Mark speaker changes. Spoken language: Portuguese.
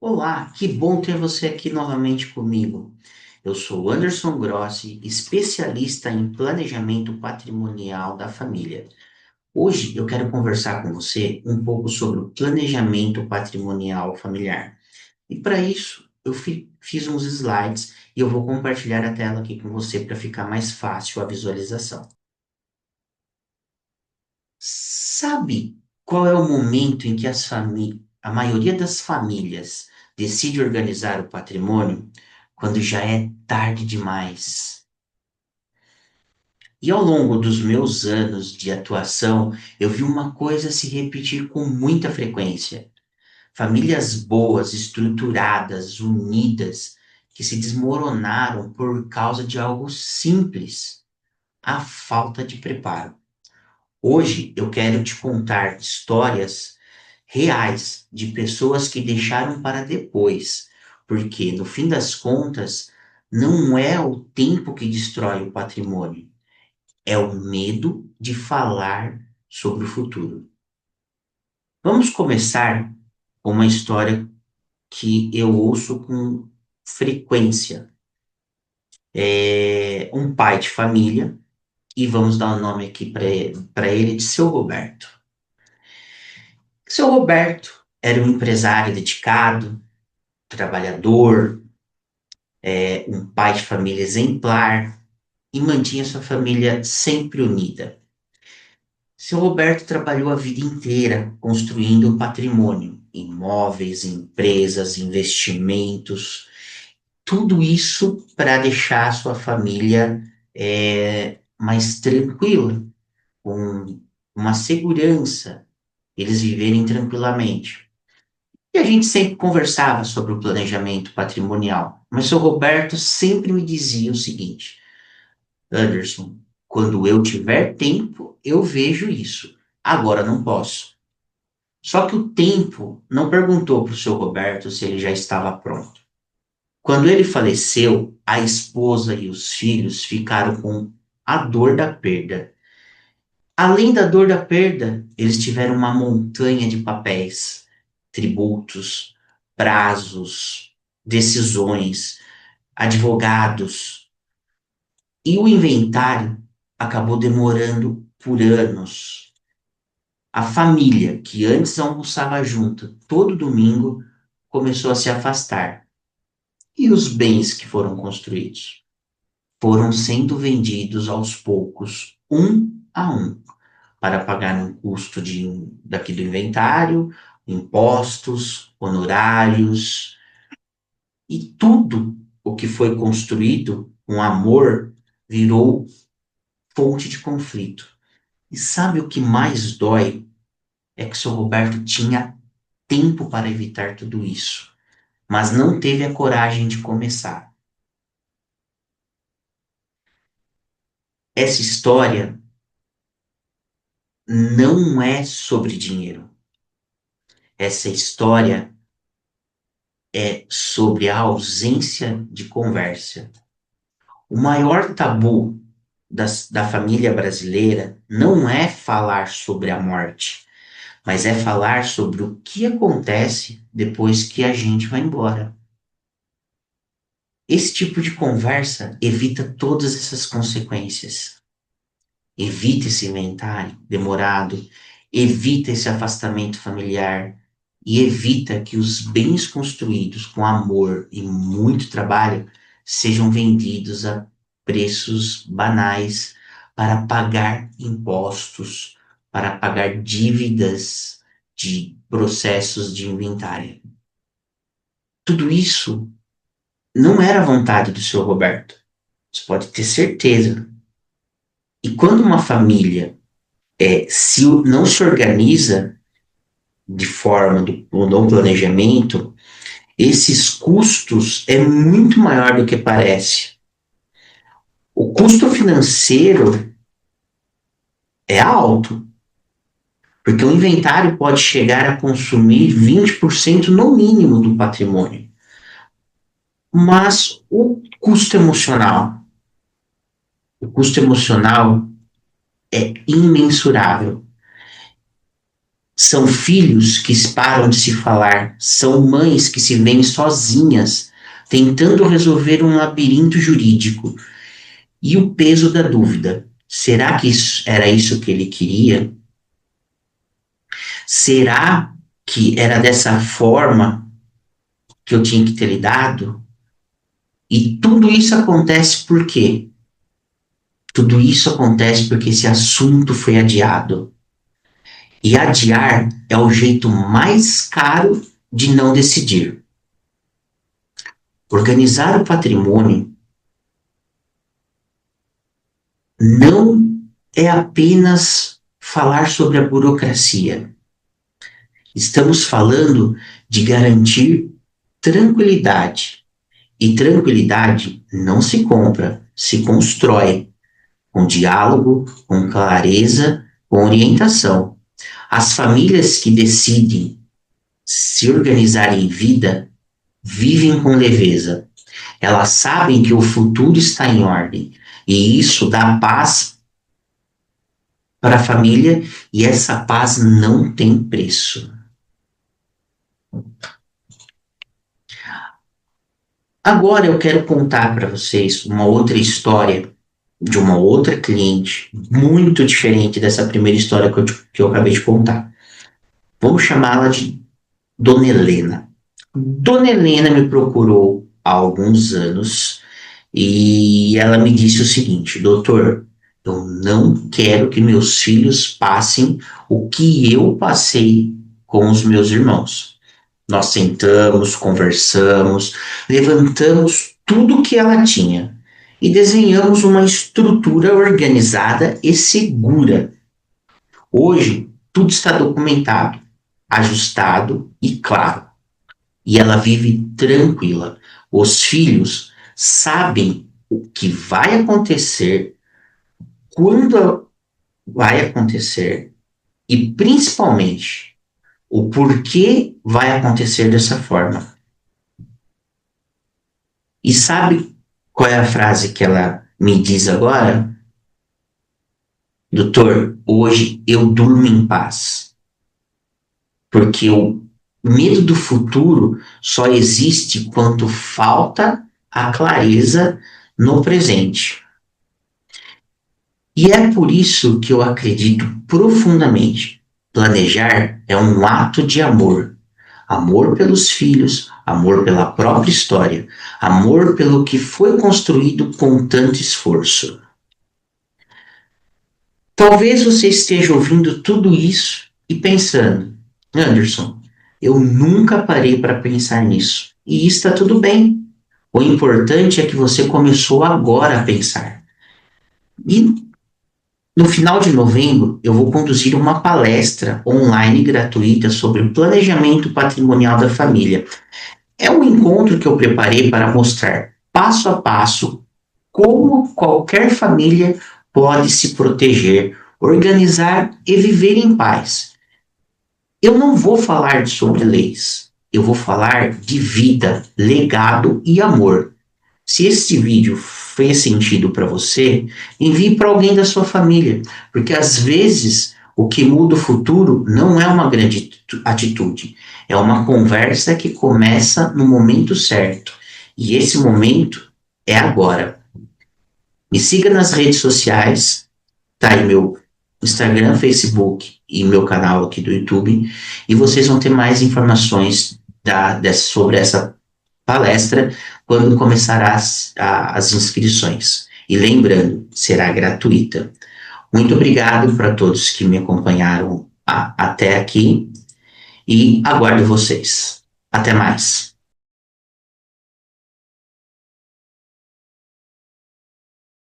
Speaker 1: Olá, que bom ter você aqui novamente comigo. Eu sou Anderson Grossi, especialista em planejamento patrimonial da família. Hoje eu quero conversar com você um pouco sobre o planejamento patrimonial familiar. E para isso, fiz uns slides e eu vou compartilhar a tela aqui com você para ficar mais fácil a visualização. Sabe qual é o momento em que a maioria das famílias decide organizar o patrimônio? Quando já é tarde demais. E ao longo dos meus anos de atuação, eu vi uma coisa se repetir com muita frequência. Famílias boas, estruturadas, unidas, que se desmoronaram por causa de algo simples, a falta de preparo. Hoje eu quero te contar histórias reais de pessoas que deixaram para depois, porque no fim das contas, não é o tempo que destrói o patrimônio, é o medo de falar sobre o futuro. Vamos começar com uma história que eu ouço com frequência. É um pai de família, e vamos dar o nome aqui para ele de seu Roberto. Seu Roberto era um empresário dedicado, trabalhador, um pai de família exemplar e mantinha sua família sempre unida. Seu Roberto trabalhou a vida inteira construindo patrimônio, imóveis, empresas, investimentos, tudo isso para deixar sua família mais tranquila, com uma segurança, eles viverem tranquilamente. E a gente sempre conversava sobre o planejamento patrimonial, mas seu Roberto sempre me dizia o seguinte: Anderson, quando eu tiver tempo, eu vejo isso. Agora não posso. Só que o tempo não perguntou para o seu Roberto se ele já estava pronto. Quando ele faleceu, a esposa e os filhos ficaram com a dor da perda. Além da dor da perda, eles tiveram uma montanha de papéis, tributos, prazos, decisões, advogados. E o inventário acabou demorando por anos. A família, que antes almoçava junto todo domingo, começou a se afastar. E os bens que foram construídos foram sendo vendidos aos poucos, um a um, para pagar um custo daqui do inventário, impostos, honorários, e tudo o que foi construído com amor virou fonte de conflito. E sabe o que mais dói? É que o seu Roberto tinha tempo para evitar tudo isso, mas não teve a coragem de começar. Essa história não é sobre dinheiro. Essa história é sobre a ausência de conversa. O maior tabu da família brasileira não é falar sobre a morte, mas é falar sobre o que acontece depois que a gente vai embora. Esse tipo de conversa evita todas essas consequências. Evita esse inventário demorado, evita esse afastamento familiar e evita que os bens construídos com amor e muito trabalho sejam vendidos a preços banais para pagar impostos, para pagar dívidas de processos de inventário. Tudo isso não era vontade do seu Roberto. Você pode ter certeza. E quando uma família se não se organiza de forma do planejamento, esses custos é muito maior do que parece. O custo financeiro é alto, porque o inventário pode chegar a consumir 20% no mínimo do patrimônio. Mas o custo emocional é imensurável. São filhos que param de se falar, são mães que se veem sozinhas, tentando resolver um labirinto jurídico. E o peso da dúvida: será que era isso que ele queria? Será que era dessa forma que eu tinha que ter lidado? E tudo isso acontece por quê? Tudo isso acontece porque esse assunto foi adiado. E adiar é o jeito mais caro de não decidir. Organizar o patrimônio não é apenas falar sobre a burocracia. Estamos falando de garantir tranquilidade. E tranquilidade não se compra, se constrói com diálogo, com clareza, com orientação. As famílias que decidem se organizar em vida vivem com leveza. Elas sabem que o futuro está em ordem e isso dá paz para a família e essa paz não tem preço. Agora eu quero contar para vocês uma outra história de uma outra cliente, muito diferente dessa primeira história que eu acabei de contar. Vamos chamá-la de Dona Helena. Dona Helena me procurou há alguns anos e ela me disse o seguinte: doutor, eu não quero que meus filhos passem o que eu passei com os meus irmãos. Nós sentamos, conversamos, levantamos tudo que ela tinha e desenhamos uma estrutura organizada e segura. Hoje, tudo está documentado, ajustado e claro. E ela vive tranquila. Os filhos sabem o que vai acontecer, quando vai acontecer e principalmente o porquê vai acontecer dessa forma. E sabe qual é a frase que ela me diz agora? Doutor, hoje eu durmo em paz, porque o medo do futuro só existe quando falta a clareza no presente. E é por isso que eu acredito profundamente. Planejar é um ato de amor. Amor pelos filhos, amor pela própria história, amor pelo que foi construído com tanto esforço. Talvez você esteja ouvindo tudo isso e pensando: Anderson, eu nunca parei para pensar nisso. E está tudo bem. O importante é que você começou agora a pensar. E no final de novembro, eu vou conduzir uma palestra online gratuita sobre o planejamento patrimonial da família. É um encontro que eu preparei para mostrar passo a passo como qualquer família pode se proteger, organizar e viver em paz. Eu não vou falar sobre leis, eu vou falar de vida, legado e amor. Se esse vídeo fez sentido para você, envie para alguém da sua família, porque às vezes o que muda o futuro não é uma grande atitude, é uma conversa que começa no momento certo. E esse momento é agora. Me siga nas redes sociais, tá aí meu Instagram, Facebook e meu canal aqui do YouTube, e vocês vão ter mais informações sobre essa palestra quando começar as inscrições. E lembrando, será gratuita. Muito obrigado para todos que me acompanharam até aqui e aguardo vocês. Até mais.